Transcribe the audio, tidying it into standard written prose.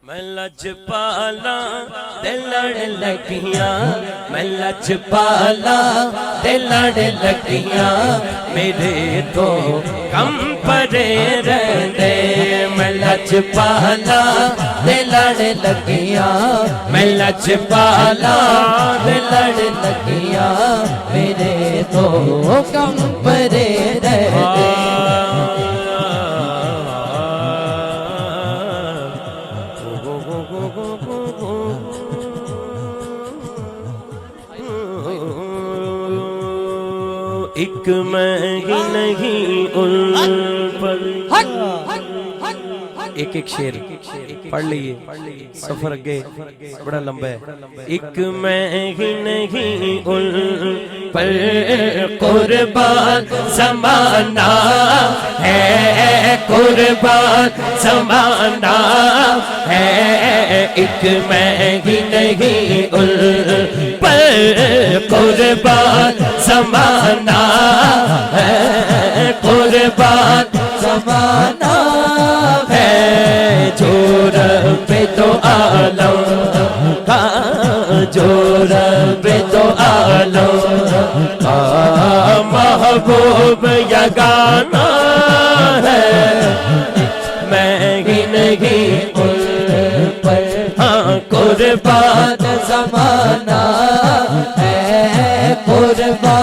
मैं लजपाला ते लड़ लगियां, मैं लजपाला ते लड़ लगियां, मेरे तो कम परे रहंदे। मैं लजपाला ते लड़ लगियां, मैं लजपाला ते लड़ लगियां, मेरे तो कम परे रहंदे। एक मैं ही नहीं उन पर एक एक शेर पढ़ लीजिए, सफर अगे बड़ा लंबा है। एक मैं ही नहीं उन पर कुर्बान ज़माना है, कुर्बान ज़माना है। एक मैं ही नहीं उन पर कुर्बान ज़माना है, कुर्बान ज़माना है। जो रब तो आलम का, जो रब तो आलम का महबूब यगाना है। मैं ही नहीं उन पर, हाँ कुर्बान ज़माना है, कुर्बान